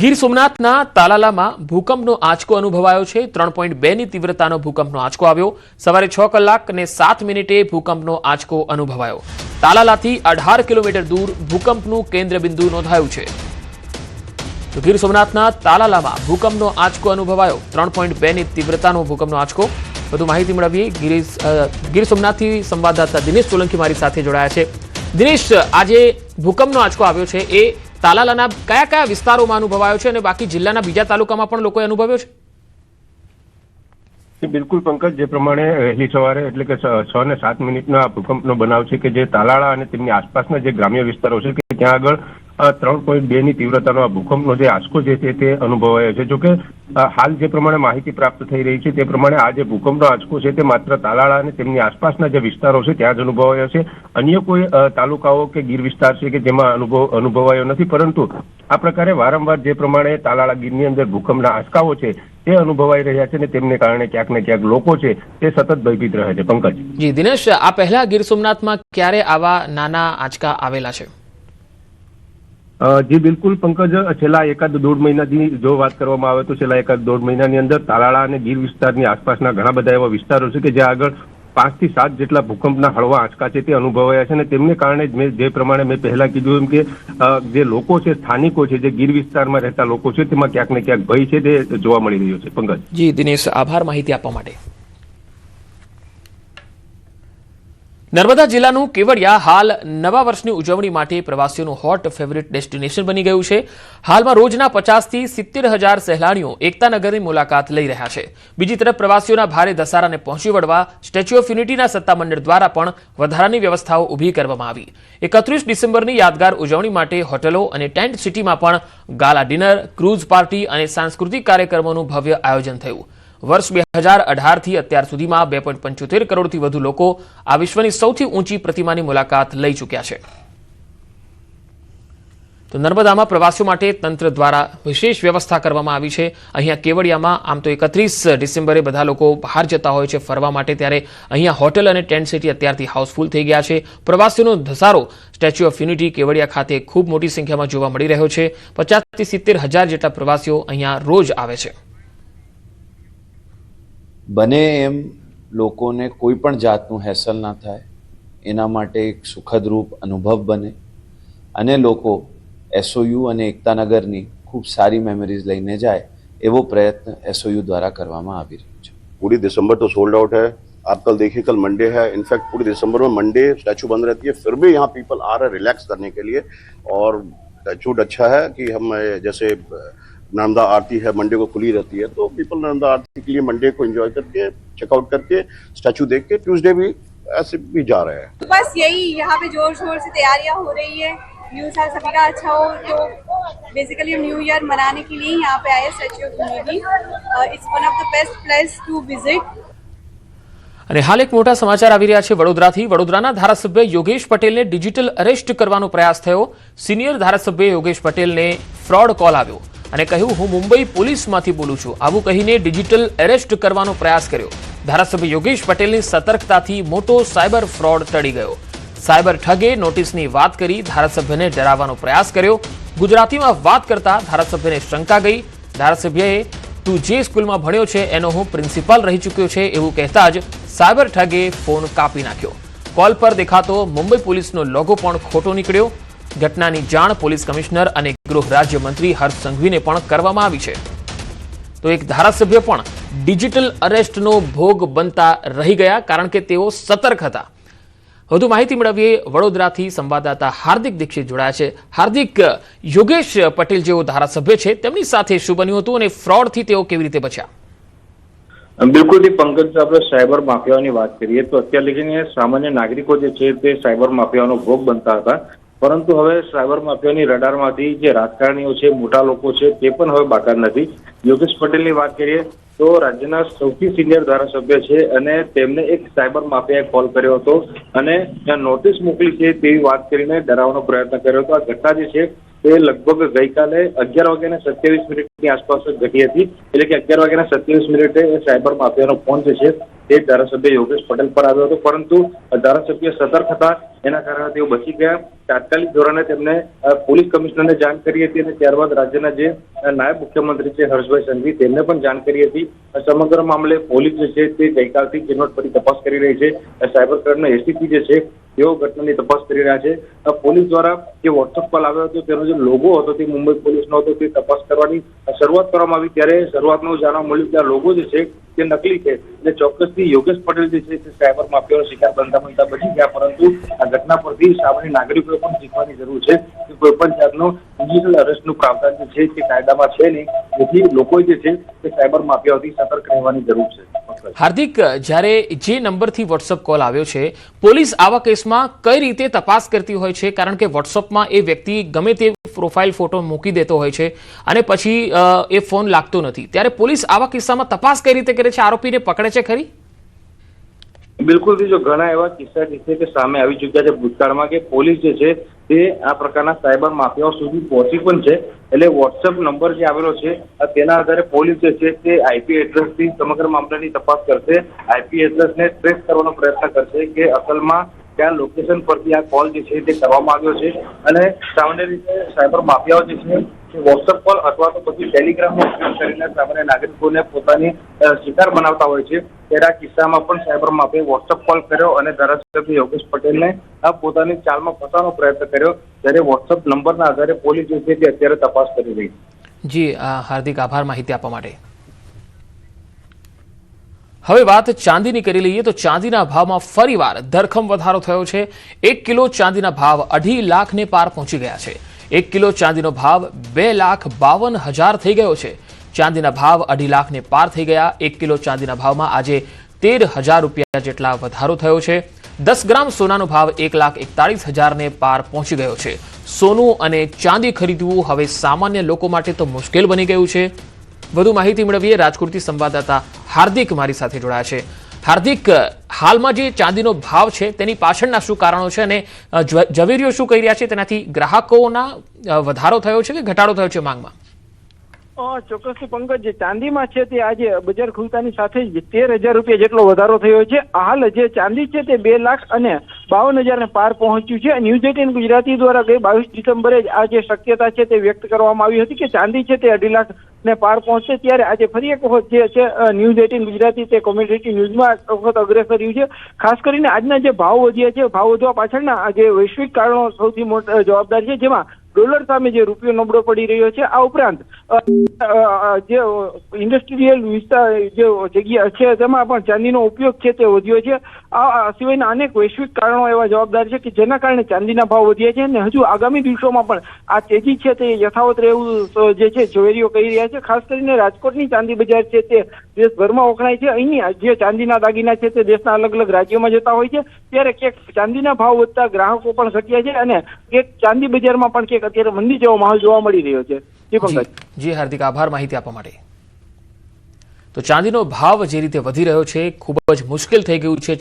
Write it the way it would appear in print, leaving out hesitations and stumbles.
ગીર સોમનાથના તાલાલામાં ભૂકંપનો આંચકો અનુભવાયો છે। 3.2ની તીવ્રતાનો ભૂકંપનો આંચકો આવ્યો। સવારે 6 કલાક અને 7 મિનિટે ભૂકંપનો આંચકો અનુભવાયો। તાલાલાથી 18 કિલોમીટર દૂર ભૂકંપનું કેન્દ્રબિંદુ નોંધાયું છે। તો ગીર સોમનાથના તાલાલામાં ભૂકંપનો આંચકો અનુભવાયો। 3.2ની તીવ્રતાનો ભૂકંપનો આંચકો। વધુ માહિતી મેળવીએ ગીર સોમનાથથી સંવાદદાતા દિનેશ સોલંકી મારી સાથે જોડાયા છે। દિનેશ, આજે ભૂકંપનો આંચકો આવ્યો છે એ તાલાલાના કયા કયા વિસ્તારોમાં અનુભવાયો છે અને બાકી જિલ્લાના બીજા તાલુકામાં પણ લોકોએ અનુભવ્યો છે? બિલકુલ પંકજ, જે પ્રમાણે વહેલી સવારે એટલે કે 6 ને 7 મિનિટના ભૂકંપનો બનાવ છે કે જે તાલાળા અને તેમની આસપાસના જે ગ્રામ્ય વિસ્તારો છે કે ત્યાં આગળ 3.2ની તીવ્રતાનો આ ભૂકંપનો જે આંચકો છે તે અનુભવાયો છે। જોકે હાલ જે પ્રમાણે માહિતી પ્રાપ્ત થઈ રહી છે તે પ્રમાણે આ જે ભૂકંપનો આંચકો છે તે માત્ર તાલાળા અને તેમની આસપાસના જે વિસ્તારો છે ત્યાં જ અનુભવાયો છે। અન્ય કોઈ તાલુકાઓ કે ગીર વિસ્તાર છે કે જેમાં અનુભવાયો નથી, પરંતુ આ પ્રકારે વારંવાર જે પ્રમાણે તાલાળા ગીરની અંદર ભૂકંપના આંચકાઓ છે તે અનુભવાઈ રહ્યા છે અને તેમને કારણે ક્યાંક ને ક્યાંક લોકો છે તે સતત ભયભીત રહે છે। પંકજ જી, દિનેશ, આ પહેલા ગીર સોમનાથમાં ક્યારે આવા નાના આંચકા આવેલા છે? જી બિલકુલ પંકજ, છેલ્લા એકાદ દોઢ મહિનાથી જો વાત કરવામાં આવે તો છેલ્લા એકાદ દોઢ મહિનાની અંદર તાલાળા અને ગીર વિસ્તારની આસપાસના ઘણા બધા એવા વિસ્તારો છે કે જ્યાં આગળ 5 થી 7 જેટલા ભૂકંપના હળવા આંચકા છે તે અનુભવાયા છે અને તેમને કારણે જે પ્રમાણે મેં પહેલા કીધું એમ કે જે લોકો છે, સ્થાનિકો છે, જે ગીર વિસ્તારમાં રહેતા લોકો છે તેમાં ક્યાંક ને ક્યાંક ભય છે તે જોવા મળી રહ્યો છે। પંકજ જી દિનેશ, આભાર માહિતી આપવા માટે। નર્મદા જિલ્લાનું કેવડિયા હાલ નવા વર્ષની ઉજવણી માટે પ્રવાસીઓનું હોટ ફેવરિટ ડેસ્ટિનેશન બની ગયું છે। હાલમાં રોજના 50 થી 70,000 સહેલાણીઓ એકતાનગરની મુલાકાત લઈ રહ્યા છે। બીજી તરફ પ્રવાસીઓના ભારે ધસારાને પહોંચી વળવા સ્ટેચ્યુ ઓફ યુનિટીના સત્તામંડળ દ્વારા પણ વધારાની વ્યવસ્થાઓ ઊભી કરવામાં આવી। 31 ડિસેમ્બરની યાદગાર ઉજવણી માટે હોટલો અને ટેન્ટ સિટીમાં પણ ગાલા ડિનર, ક્રૂઝ પાર્ટી અને સાંસ્કૃતિક કાર્યક્રમોનું ભવ્ય આયોજન થયું। વર્ષ 2018થી અત્યાર સુધીમાં 2.75 કરોડથી વધુ લોકો આ વિશ્વની સૌથી ઊંચી પ્રતિમાની મુલાકાત લઈ ચૂક્યા છે। તો નર્મદામાં પ્રવાસીઓ માટે તંત્ર દ્વારા વિશેષ વ્યવસ્થા કરવામાં આવી છે। અહીંયા કેવડિયામાં આમ તો 31 ડિસેમ્બરે બધા લોકો બહાર જતા હોય છે ફરવા માટે, ત્યારે અહીંયા હોટેલ અને ટેન્ટ સિટી અત્યારથી હાઉસફુલ થઈ ગયા છે। પ્રવાસીઓનો ધસારો સ્ટેચ્યુ ઓફ યુનિટી કેવડિયા ખાતે ખૂબ મોટી સંખ્યામાં જોવા મળી રહ્યો છે। 50 થી 70,000 જેટલા પ્રવાસીઓ અહીંયા રોજ આવે છે। બને એમ લોકોને કોઈ પણ જાતનું હેસલ ના થાય એના માટે એક સુખદ રૂપ અનુભવ બને અને લોકો એસઓયુ અને એકતાનગરની ખૂબ સારી મેમરીઝ લઈને જાય એવો પ્રયત્ન એસઓયુ દ્વારા કરવામાં આવી રહ્યો છે। पूरी दिसंबर तो सोल्ड आउट है। आप कल देखिए, कल मंडे है। इनफैक्ट पूरी दिसंबर में मंडे स्टैचू बंद रहती है, फिर भी यहाँ पीपल आ रहे हैं रिलैक्स करने के लिए। और टैचवुड अच्छा है कि हम जैसे नर्मदा आरती है मंडे को खुली रहती है, तो पीपल नर्मदा आरती के लिए मंडे को एंजॉय करके चेकआउट करके स्टैचू देख के ट्यूसडे भी ऐसे भी जा रहे हैं। बस यही यहाँ पे जोर शोर से तैयारियां हो रही है। न्यू साल सभी का अच्छा हो, तो बेसिकली न्यू ईयर मनाने के लिए यहाँ पे आए statue of unity. It's one of the best place to visit. અને હાલ એક મોટા સમાચાર આવી રહ્યા છે વડોદરાથી। વડોદરાના ધારાસભ્ય યોગેશ પટેલને ડિજિટલ અરેસ્ટ કરવાનો પ્રયાસ થયો। સિનિયર ધારાસભ્ય યોગેશ પટેલને ફ્રોડ કોલ આવ્યો અને કહ્યું, હું મુંબઈ પોલીસમાંથી બોલું છું। આવું કહીને ડિજિટલ એરેસ્ટ કરવાનો પ્રયાસ કર્યો। ધારાસભ્ય યોગેશ પટેલની સતર્કતાથી મોટો સાયબર ફ્રોડ ટળી ગયો। સાયબર ઠગે નોટિસની વાત કરી ધારાસભ્યને ડરાવવાનો પ્રયાસ કર્યો। ગુજરાતીમાં વાત કરતા ધારાસભ્યને શંકા ગઈ। ધારાસભ્યએ તું જે સ્કૂલમાં ભણ્યો છે એનો હું પ્રિન્સિપાલ રહી ચૂક્યો છે એવું કહેતા જ સાયબર ઠગે ફોન કાપી નાખ્યો। કોલ પર દેખાતો મુંબઈ પોલીસનો લોગો પણ ખોટો નીકળ્યો। ઘટનાની જાણ પોલીસ કમિશનર અને ગૃહ રાજ્યમંત્રી હર્ષ સંઘવીને પણ કરવામાં આવી છે। તો એક ધારાસભ્ય પણ ડિજિટલ અરેસ્ટનો ભોગ બનતા રહી ગયા, કારણ કે તેઓ સતર્ક હતા। વધુ માહિતી મેળવીએ વડોદરાથી સંવાદદાતા હાર્દિક દીક્ષિત જોડાયા છે। હાર્દિક, યોગેશ પટેલ જેવો ધારાસભ્ય છે તેમની સાથે શું બન્યું હતું અને ફ્રોડથી તેઓ કેવી રીતે બચ્યા? બિલકુલ પંકજ, આપણે સાયબર માફિયાઓની વાત કરીએ તો અત્યાર લગીને સામાન્ય નાગરિકો જે છે તે સાયબર માફિયાનો ભોગ બનતા હતા, પરંતુ હવે સાયબર માફિયાની રડારમાંથી જે રાજકારણીઓ છે, મોટા લોકો છે, તે પણ હવે બાકાત નથી। યોગેશ પટેલની વાત કરીએ તો રાજ્યના સૌથી સિનિયર ધારાસભ્ય છે અને તેમને એક સાયબર માફિયાએ કોલ કર્યો હતો અને નોટિસ મોકલી છે તેવી વાત કરીને ડરાવવાનો પ્રયત્ન કર્યો હતો। આ ઘટના જે છે તે લગભગ ગઈકાલે 11:27 આસપાસ જ ઘટી હતી. એટલે કે 11:27 સાયબર માફિયાનો ફોન જે છે તે ધારાસભ્ય યોગેશ પટેલ પર આવ્યો હતો, પરંતુ ધારાસભ્ય સતર્ક હતા, એના કારણે તેઓ બચી ગયા. તાત્કાલિક ધોરણે તેમને પોલીસ કમિશનરને જાણ કરી હતી અને ત્યારબાદ રાજ્યના જે નાયબ મુખ્યમંત્રી છે હર્ષભાઈ સંઘવી તેમને પણ જાણ કરી હતી. સમગ્ર મામલે પોલીસ જે છે તે ગઈકાલથી ઝીણવટભરી તપાસ કરી રહી છે. સાયબર ક્રાઇમના એસીપી જે છે તેઓ ઘટનાની તપાસ કરી રહ્યા છે. પોલીસ દ્વારા જે વોટ્સઅપ કોલ આવ્યો હતો તેનો જે લોગો હતો તે મુંબઈ પોલીસનો હતો, તે તપાસ કરવાની શરૂઆત કરવામાં આવી. ત્યારે શરૂઆતમાં જાણવા મળ્યું કે આ લોગો જે છે તે નકલી છે. એટલે ચોક્કસથી યોગેશ પટેલ જે છે તે સાયબર માફિયાનો શિકાર બનતા બચી ગયા. પરંતુ આ ઘટના પરથી સામાન્ય નાગરિકોએ પણ શીખવાની જરૂર છે કે કોઈ પણ જાતનો ડિજિટલ અરેસ્ટનું પ્રાવધાન જે છે તે કાયદામાં છે નહીં. તેથી લોકોએ જે છે તે સાયબર માફિયાઓથી સતર્ક રહેવાની જરૂર છે. હાર્દિક, જ્યારે જે નંબરથી વોટ્સઅપ કોલ આવ્યો છે, પોલીસ આવા કેસમાં કઈ રીતે તપાસ કરતી હોય છે? કારણ કે વોટ્સઅપમાં એ વ્યક્તિ ગમે તે પ્રોફાઇલ ફોટો મૂકી દેતો હોય છે અને પછી એ ફોન લાગતો નથી. ત્યારે પોલીસ આવા કિસ્સામાં તપાસ કઈ રીતે કરે છે? આરોપીને પકડે છે ખરી? બિલકુલ, જો ઘણા એવા કિસ્સા જે છે તે સામે આવી ચૂક્યા છે ભૂતકાળમાં કે પોલીસ જે છે તે આ પ્રકારના સાયબર માફિયાઓ સુધી પહોંચી પણ છે. એટલે વોટ્સએપ નંબર જે આવેલો છે તેના આધારે પોલીસ જે છે તે આઈપી એડ્રેસથી સમગ્ર મામલાની તપાસ કરશે. આઈપી એડ્રેસને ટ્રેસ કરવાનો પ્રયત્ન કરશે કે અસલમાં કયા લોકેશન પરથી આ કોલ જે છે તે કરવામાં આવ્યો છે. અને સામાન્ય રીતે સાયબર માફિયાઓ જે છે વોટ્સઅપ કોલ અથવા તો પછી ટેલિગ્રામનો ઉપયોગ કરીને સામાન્ય નાગરિકોને પોતાની શિકાર બનાવતા હોય છે. ત્યારે આ કિસ્સામાં પણ સાયબર માફિયાએ વોટ્સઅપ કોલ કર્યો અને ધારાસભ્ય યોગેશ પટેલને આ પોતાની ચાલમાં ફસાવવાનો પ્રયત્ન કર્યો. ત્યારે વોટ્સઅપ નંબરના આધારે પોલીસ જે છે તે અત્યારે તપાસ કરી રહી છે. જી હાર્દિક, આભાર માહિતી આપવા માટે. હવે વાત ચાંદીની કરી લઈએ તો ચાંદીના ભાવમાં ફરીવાર ધરખમ વધારો થયો છે. 1 કિલો ચાંદીના ભાવ 2.5 લાખને પાર પહોંચી ગયા છે. 1 કિલો ચાંદીનો ભાવ 2,52,000 થઈ ગયો છે. ચાંદીના ભાવ 2.5 લાખને પાર થઈ ગયા. 1 કિલો ચાંદીના ભાવમાં આજે 13,000 રૂપિયા જેટલા વધારો થયો છે. 10 ગ્રામ સોનાનો ભાવ 1,41,000ને પાર પહોંચી ગયો છે. સોનું અને ચાંદી ખરીદવું હવે સામાન્ય લોકો માટે તો મુશ્કેલ બની ગયું છે. વધુ માહિતી મેળવીએ. રાજકોટથી સંવાદદાતા હાર્દિક મારી સાથે જોડાયા છે. હાર્દિક, હાલમાં જે ચાંદીનો ભાવ છે તેની પાછળના શું કારણો છે અને ઝવેરીઓ શું કહી રહ્યા છે? તેનાથી ગ્રાહકોના વધારો થયો છે કે ઘટાડો થયો છે માંગમાં? ચોક્કસથી પંકજ, જે ચાંદીમાં છે તે આજે બજાર ખુલતાની સાથે જ 13,000 રૂપિયા જેટલો વધારો થયો છે. હાલ જે ચાંદી છે તે 2,52,000 ને પાર પહોંચ્યું છે. ન્યૂઝ 18 ગુજરાતી દ્વારા ગઈ 22 ડિસેમ્બરે આ જે શક્યતા છે તે વ્યક્ત કરવામાં આવી હતી કે ચાંદી છે તે 2.5 લાખ ને પાર પહોંચશે. ત્યારે આજે ફરી એક વખત જે છે ન્યૂઝ 18 ગુજરાતી તે કોમ્યુનિટી ન્યૂઝમાં વખત અગ્રેસર રહ્યું છે. ખાસ કરીને આજના જે ભાવ વધ્યા છે, ભાવ વધવા પાછળના જે વૈશ્વિક કારણો સૌથી મોટા જવાબદાર છે, જેમાં ડોલર સામે જે રૂપિયો નબળો પડી રહ્યો છે. આ ઉપરાંત જે ઇન્ડસ્ટ્રીયલ વિસ્તાર જે જગ્યા છે તેમાં પણ ચાંદીનો ઉપયોગ છે તે વધ્યો છે. આ સિવાયના અનેક વૈશ્વિક કારણો એવા જવાબદાર છે કે જેના કારણે ચાંદીના ભાવ વધ્યા છે અને હજુ આગામી દિવસોમાં પણ આ તેજી છે તે યથાવત રહેવું જે છે ઝવેરીઓ કહી રહ્યા છે. ખાસ કરીને રાજકોટની ચાંદી બજાર છે તે દેશભરમાં વખણાય છે. અહીંની જે ચાંદીના દાગીના છે તે દેશના અલગ અલગ રાજ્યોમાં જતા હોય છે. ત્યારે ક્યાંક ચાંદીના ભાવ વધતા ગ્રાહકો પણ ઘટ્યા છે અને ક્યાંક ચાંદી બજારમાં પણ ક્યાંક અત્યારે મંદી જેવો માહોલ જોવા મળી રહ્યો છે. જી હાર્દિક, આભાર માહિતી આપવા માટે. તો ચાંદીનો ભાવ જે રીતે વધી રહ્યો છે ખૂબ જ મુશ્કેલ થઈ ગયું છે